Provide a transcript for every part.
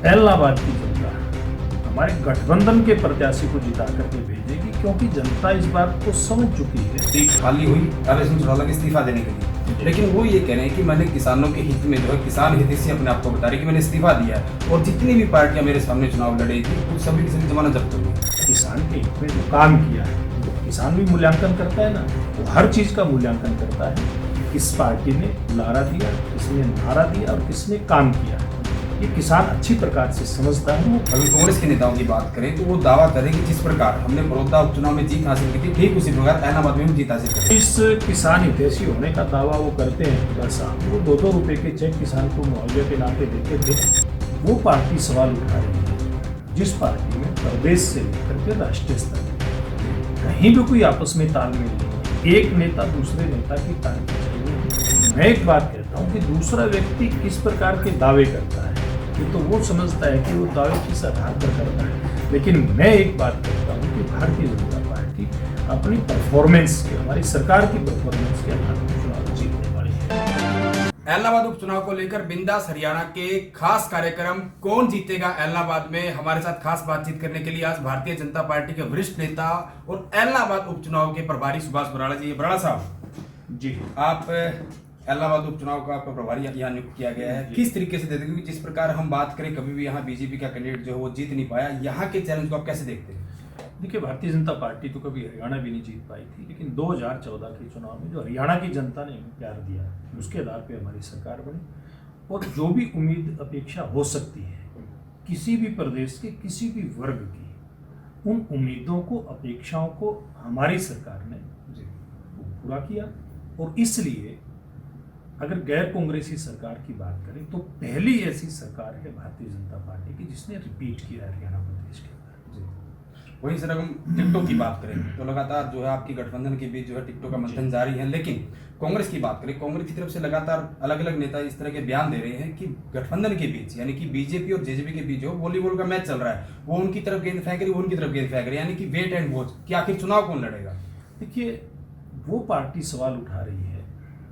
इलाहाबाद की जनता हमारे गठबंधन के प्रत्याशी को जिता करके भेजेगी, क्योंकि जनता इस बात को समझ चुकी है। सीट खाली हुई अवैध सिंह चौटाला के इस्तीफा देने के लिए, लेकिन वो ये कह रहे हैं कि मैंने किसानों के हित में जो है किसान हितैषी अपने आप को बता रही कि मैंने इस्तीफा दिया है और जितनी भी पार्टियां मेरे सामने चुनाव लड़ेगी वो सभी की सभी जमानत जब्त होगी। किसान के हित में जो काम किया है, किसान भी मूल्यांकन करता है ना, वो हर चीज का मूल्यांकन करता है। किस पार्टी ने नारा दिया, किसने नारा दिया और किसने काम किया, ये किसान अच्छी प्रकार से समझता है। अगर कांग्रेस के नेताओं की बात करें तो वो दावा करें कि जिस प्रकार हमने बड़ौदा उपचुनाव में जीत हासिल की थी, ठीक उसी प्रकार इलाहाबाद में भी जीत हासिल करें। इस किसान हितैषी होने का दावा वो करते हैं, बस वो 2-2 रुपए के चेक किसान को मुआवजे के नाते देते थे। वो पार्टी सवाल उठा रही है जिस पार्टी में प्रदेश से लेकर के राष्ट्रीय स्तर कहीं भी कोई आपस में तालमेल नहीं, एक नेता दूसरे नेता की तारीफ। मैं एक बात कहता हूँ कि दूसरा व्यक्ति किस प्रकार के दावे करता है, ये तो वो समझता है कि वो दावे किस आधार पर करता है। लेकिन मैं एक बात कहता हूँ कि भारतीय जनता पार्टी अपनी परफॉर्मेंस के, हमारी सरकार की परफॉर्मेंस के आधार पर चुनाव जीतने वाली है। इलाहाबाद उपचुनाव को लेकर बिंदास हरियाणा के खास कार्यक्रम कौन जीतेगा इलाहाबाद में हमारे साथ खास बातचीत करने के लिए आज भारतीय जनता पार्टी के वरिष्ठ नेता और इलाहाबाद उपचुनाव के प्रभारी सुभाष बराड़ा जी। बराड़ा साहब जी, आप इलाहाबाद उपचुनाव का आपका प्रभारी यहाँ नियुक्त किया गया है, किस तरीके से देखते हैं? क्योंकि जिस प्रकार हम बात करें, कभी भी यहाँ बीजेपी का कैंडिडेट जो है वो जीत नहीं पाया, यहाँ के चैलेंज को आप कैसे देखते हैं? देखिए, भारतीय जनता पार्टी तो कभी हरियाणा भी नहीं जीत पाई थी, लेकिन 2014 के चुनाव में जो हरियाणा की जनता ने प्यार दिया, उसके आधार पे हमारी सरकार बनी। और जो भी उम्मीद अपेक्षा हो सकती है किसी भी प्रदेश के किसी भी वर्ग की, उन उम्मीदों को, अपेक्षाओं को हमारी सरकार ने पूरा किया। और इसलिए अगर गैर कांग्रेसी सरकार की बात करें तो पहली ऐसी सरकार है भारतीय जनता पार्टी की जिसने रिपीट किया हरियाणा प्रदेश के अंदर। वहीं सर हम टिकटों की बात करें तो लगातार जो है आपकी गठबंधन के बीच जो है टिकटों का मंथन जारी है, लेकिन कांग्रेस की बात करें, कांग्रेस की तरफ से लगातार अलग अलग नेता इस तरह के बयान दे रहे हैं कि गठबंधन के बीच यानी कि बीजेपी और जेजेपी के बीच जो वॉलीबॉल का मैच चल रहा है, वो उनकी तरफ गेंद फेंक रही, वो उनकी तरफ गेंद फेंक रही, यानी कि वेट एंड वॉच कि आखिर चुनाव कौन लड़ेगा। देखिए, वो पार्टी सवाल उठा रही है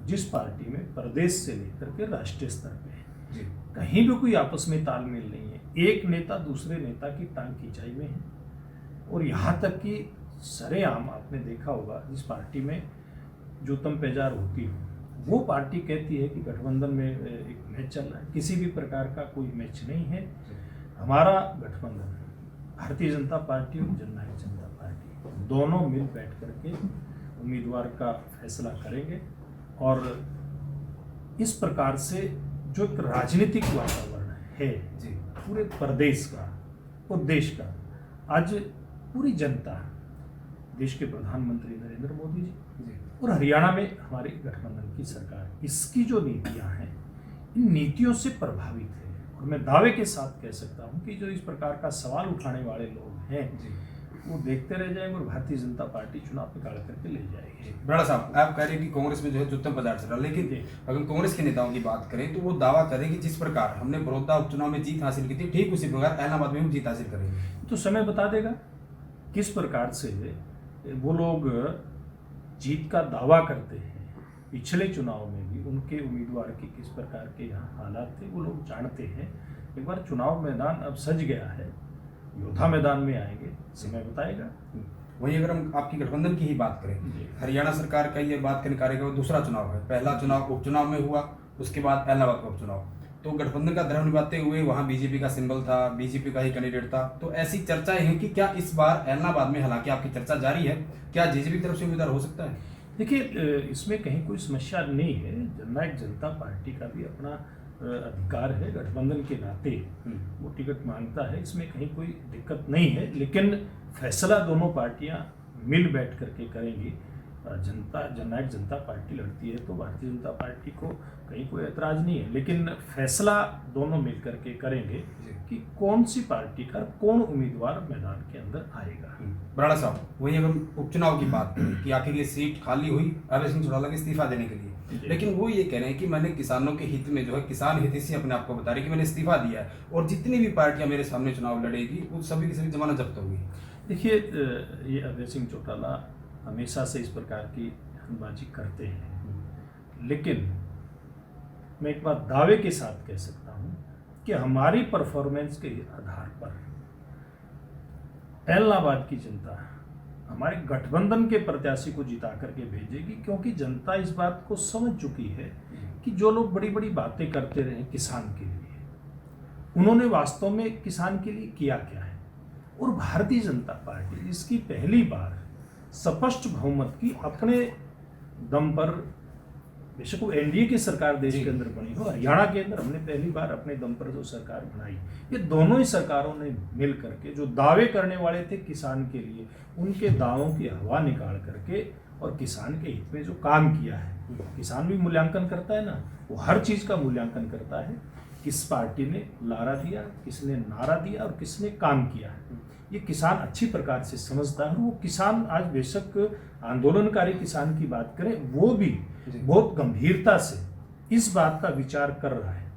जिस पार्टी में प्रदेश से लेकर के राष्ट्रीय स्तर पे कहीं भी कोई आपस में तालमेल नहीं है, एक नेता दूसरे नेता की टांग खिंचाई में है। और यहाँ तक कि सरेआम आपने देखा होगा, जिस पार्टी में जो तम पेजार होती हो, वो पार्टी कहती है कि गठबंधन में एक मैच चल रहा है। किसी भी प्रकार का कोई मैच नहीं है। हमारा गठबंधन भारतीय जनता पार्टी और जननायक जनता पार्टी दोनों मिल बैठ करके उम्मीदवार का फैसला करेंगे। और इस प्रकार से जो एक राजनीतिक वातावरण है पूरे प्रदेश का और देश का, आज पूरी जनता, देश के प्रधानमंत्री नरेंद्र मोदी जी और हरियाणा में हमारी गठबंधन की सरकार, इसकी जो नीतियां हैं, इन नीतियों से प्रभावित है। और मैं दावे के साथ कह सकता हूं कि जो इस प्रकार का सवाल उठाने वाले लोग हैं वो देखते रह जाएंगे और भारतीय जनता पार्टी चुनाव निकाल करके ले जाएगी। बड़ा साहब, आप कह रहे हैं कि कांग्रेस में जो है जुत्तम पदार्थ चल रहा है, लेकिन अगर कांग्रेस के नेताओं की बात करें तो वो दावा करें कि जिस प्रकार हमने बड़ौदा उपचुनाव में जीत हासिल की थी, ठीक उसी प्रकार इलाहाबाद में हम जीत हासिल करेंगे। तो समय बता देगा किस प्रकार से वो लोग जीत का दावा करते हैं। पिछले चुनाव में भी उनके उम्मीदवार की किस प्रकार के यहाँ हालात थे वो लोग जानते हैं। एक बार चुनाव मैदान अब सज गया है, योद्धा मैदान में आएंगे, समय बताएगा। वहीं अगर हम आपकी गठबंधन की ही बात करें, हरियाणा सरकार का ये बात करने कार्यक्रम दूसरा चुनाव है, पहला चुनाव उपचुनाव में हुआ, उसके बाद इलाहाबाद का उपचुनाव, तो गठबंधन का धर्म निभाते हुए वहां बीजेपी का सिंबल था, बीजेपी का ही कैंडिडेट था। तो ऐसी चर्चाएं हैं कि क्या इस बार इलाहाबाद में, हालांकि आपकी चर्चा जारी है, क्या जेजेपी की तरफ से उम्मीदवार हो सकता है? देखिए, इसमें कहीं कोई समस्या नहीं है। जननायक जनता पार्टी का भी अपना अधिकार है, गठबंधन के नाते वो टिकट मांगता है, इसमें कहीं कोई दिक्कत नहीं है। लेकिन फैसला दोनों पार्टियां मिल बैठ करके करेंगी। जननायक जनता पार्टी लड़ती है तो भारतीय जनता पार्टी को कहीं कोई ऐतराज नहीं है, लेकिन फैसला दोनों मिल करके करेंगे कि कौन सी पार्टी का कौन उम्मीदवार मैदान के अंदर आएगा। बराड़ा साहब, वहीं अगर उपचुनाव की बात करें कि आखिर ये सीट खाली हुई अवैध सिंह चौटाला के इस्तीफा देने के लिए, लेकिन वो ये कह रहे हैं कि मैंने किसानों के हित में जो है किसान हितैषी अपने आप को बता रही कि मैंने इस्तीफा दिया है और जितनी भी पार्टियां मेरे सामने चुनाव लड़ेगी वो सभी की सभी जमानत जब्त होगी। देखिए, ये अवैध सिंह चौटाला हमेशा से इस प्रकार की हंगबाजी करते हैं, लेकिन मैं एक बात दावे के साथ कह सकता हूं कि कि हमारी परफॉर्मेंस के आधार पर इलाहाबाद की जनता हमारे गठबंधन के प्रत्याशी को जिता करके भेजेगी, क्योंकि जनता इस बात को समझ चुकी है कि जो लोग बड़ी बड़ी बातें करते रहे किसान के लिए, उन्होंने वास्तव में किसान के लिए किया क्या है। और भारतीय जनता पार्टी इसकी पहली बार स्पष्ट बहुमत की अपने दम पर, बेशक वो एनडीए की सरकार देश के अंदर बनी हो, हरियाणा के अंदर हमने पहली बार अपने दम पर जो सरकार बनाई, ये दोनों ही सरकारों ने मिल करके जो दावे करने वाले थे किसान के लिए, उनके दावों की हवा निकाल करके और किसान के हित में जो काम किया है। किसान भी मूल्यांकन करता है ना, वो हर चीज़ का मूल्यांकन करता है, किस पार्टी ने लारा दिया, किसने नारा दिया और किसने काम किया है। ये किसान अच्छी प्रकार से समझता है। और वो किसान आज बेशक आंदोलनकारी किसान की बात करें, वो भी बहुत गंभीरता से इस बात का विचार कर रहा है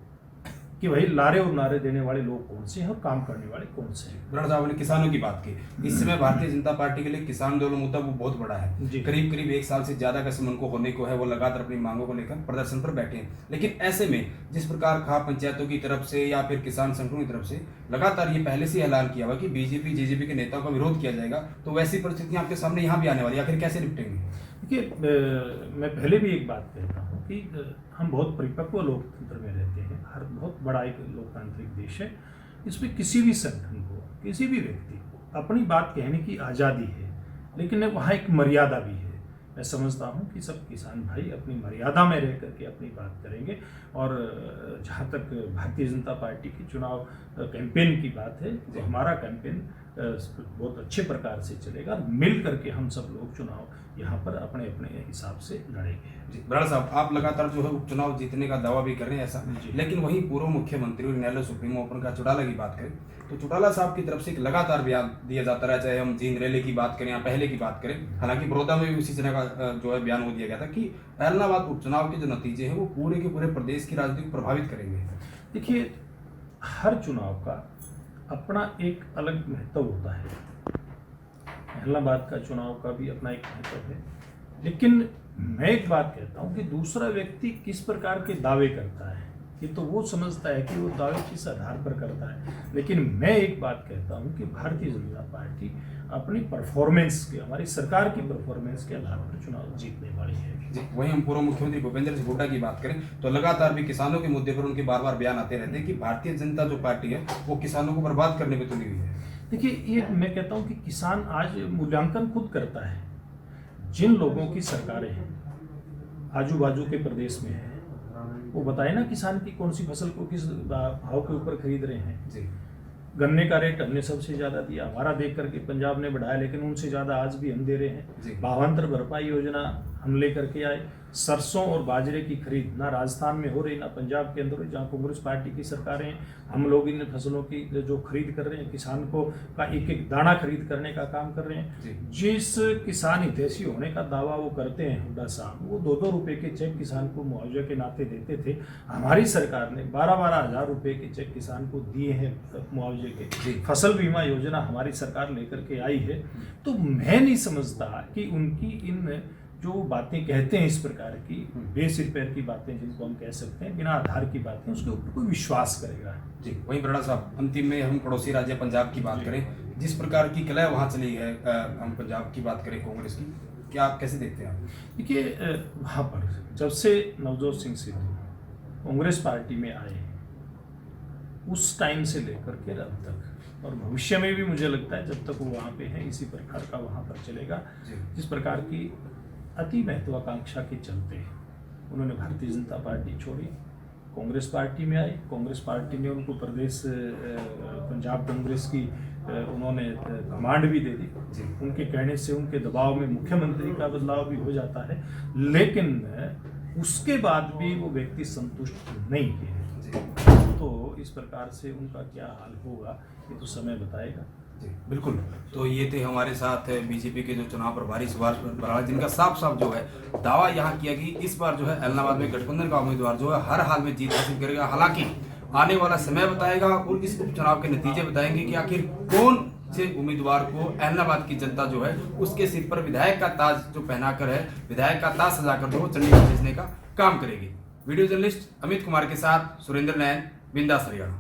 कि भाई लारे और नारे देने वाले लोग कौन से हैं और काम करने वाले कौन से हैं। ब्रह्म साहब ने किसानों की बात की। इस समय भारतीय जनता पार्टी के लिए किसान आंदोलन मुद्दा वो बहुत बड़ा है। करीब करीब 1 साल से ज्यादा का समय उनको होने को है, वो लगातार अपनी मांगों को लेकर प्रदर्शन पर बैठे हैं। लेकिन ऐसे में जिस प्रकार खा पंचायतों की तरफ से या फिर किसान संगठनों की तरफ से लगातार ये पहले से ऐलान किया हुआ कि बीजेपी जेजेपी के नेताओं का विरोध किया जाएगा, तो वैसी परिस्थितियां आपके सामने यहाँ भी आने वाली, आखिर कैसे निपटेंगे? देखिए, मैं पहले भी एक बात कहता हूँ कि हम बहुत परिपक्व लोकतंत्र में रहते हैं। हर बहुत बड़ा एक लोकतांत्रिक देश है। इसमें किसी भी संगठन को, किसी भी व्यक्ति को अपनी बात कहने की आज़ादी है, लेकिन वहाँ एक मर्यादा भी है। मैं समझता हूँ कि सब किसान भाई अपनी मर्यादा में रह करके अपनी बात करेंगे। और जहाँ तक भारतीय जनता पार्टी की चुनाव कैंपेन की बात है, तो हमारा कैंपेन बहुत अच्छे प्रकार से चलेगा। मिल करके हम सब लोग चुनाव यहाँ पर अपने अपने हिसाब से लड़ेंगे। जी बराड़ साहब, आप लगातार जो है उपचुनाव जीतने का दावा भी कर रहे हैं ऐसा, लेकिन वहीं पूर्व मुख्यमंत्री और न्यायालय सुप्रीमो ओपन का चौटाला की बात करें तो चौटाला साहब की तरफ से एक लगातार बयान दिया जाता रहा, चाहे हम जींद रैली की बात करें या पहले की बात करें। हालांकि बड़ौदा में भी उसी तरह का जो है बयान वो दिया गया था कि इलाहाबाद उपचुनाव के जो नतीजे हैं वो पूरे के पूरे प्रदेश की राजनीति को प्रभावित करेंगे। देखिए, हर चुनाव का अपना एक अलग महत्व होता है। इलाहाबाद का चुनाव का भी अपना एक महत्व है। लेकिन मैं एक बात कहता हूँ कि दूसरा व्यक्ति किस प्रकार के दावे करता है, ये तो वो समझता है कि वो दावे किस आधार पर करता है। लेकिन मैं एक बात कहता हूँ कि भारतीय जनता पार्टी अपनी परफॉर्मेंस के, हमारी सरकार की परफॉर्मेंस के आधार पर चुनाव जीतने वाली है। जी, वहीं हम पूर्व मुख्यमंत्री भूपेंद्र सिंह हुड्डा की बात करें तो लगातार भी किसानों के मुद्दे पर उनके बार बार बयान आते रहते हैं कि भारतीय जनता जो पार्टी है वो किसानों को बर्बाद करने में तुली हुई है। देखिए, ये मैं कहता हूँ कि किसान आज मूल्यांकन खुद करता है। जिन लोगों की सरकारें हैं आजू बाजू के प्रदेश में है, वो बताए ना किसान की कौन सी फसल को किस भाव के ऊपर खरीद रहे हैं। जी, गन्ने का रेट हमने सबसे ज़्यादा दिया, हमारा देख करके पंजाब ने बढ़ाया, लेकिन उनसे ज़्यादा आज भी हम दे रहे हैं। भावांतर भरपाई योजना हम लेकर के आए। सरसों और बाजरे की खरीद ना राजस्थान में हो रही ना पंजाब के अंदर, जहाँ कांग्रेस पार्टी की सरकारें हैं। हम लोग इन फसलों की जो खरीद कर रहे हैं, किसान को का एक एक दाना खरीद करने का काम कर रहे हैं। जिस किसान हितैषी होने का दावा वो करते हैं हुड्डा साहब, वो 2-2 रुपये के चेक किसान को मुआवजे के नाते देते थे। हमारी सरकार ने 12-12 हज़ार रुपये के चेक किसान को दिए हैं मुआवजे के। फसल बीमा योजना हमारी सरकार लेकर के आई है। तो मैं नहीं समझता कि उनकी इन जो बातें कहते हैं इस प्रकार की बेसिर पैर की बातें, जिनको हम कह सकते हैं बिना आधार की बातें, उसके ऊपर कोई विश्वास करेगा। जी, वहीं बराड़ साहब, अंतिम में हम पड़ोसी राज्य पंजाब की बात करें, जिस प्रकार की कलह वहाँ चली है, हम पंजाब की बात करें कांग्रेस की, क्या आप कैसे देखते हैं आप? देखिए, वहाँ पर जब से नवजोत सिंह सिद्धू कांग्रेस पार्टी में आए, उस टाइम से लेकर के अब तक, और भविष्य में भी मुझे लगता है जब तक वो वहाँ पे हैं इसी प्रकार का वहाँ पर चलेगा। जिस प्रकार की अति महत्वाकांक्षा के चलते उन्होंने भारतीय जनता पार्टी छोड़ी, कांग्रेस पार्टी में आए। कांग्रेस पार्टी ने उनको प्रदेश पंजाब कांग्रेस की उन्होंने कमांड भी दे दी। उनके कहने से, उनके दबाव में मुख्यमंत्री का बदलाव भी हो जाता है, लेकिन उसके बाद भी वो व्यक्ति संतुष्ट नहीं है। तो इस प्रकार से उनका क्या हाल होगा ये तो समय बताएगा। जी बिल्कुल। तो ये थे हमारे साथ बीजेपी के जो चुनाव प्रभारी सुभाष बराड़, जिनका साफ साफ जो है दावा यहाँ किया कि इस बार जो है इलाहाबाद में गठबंधन का उम्मीदवार जो है हर हाल में जीत हासिल करेगा। हालांकि आने वाला समय बताएगा और इस उपचुनाव के नतीजे बताएंगे कि आखिर कौन से उम्मीदवार को इलाहाबाद की जनता जो है उसके सिर पर विधायक का ताज जो पहनाकर है, विधायक का ताज सजाकर जो चंडीगढ़ भेजने का काम करेगी। वीडियो जर्नलिस्ट अमित कुमार के साथ सुरेंद्र नैन, बिंदास हरियाणा।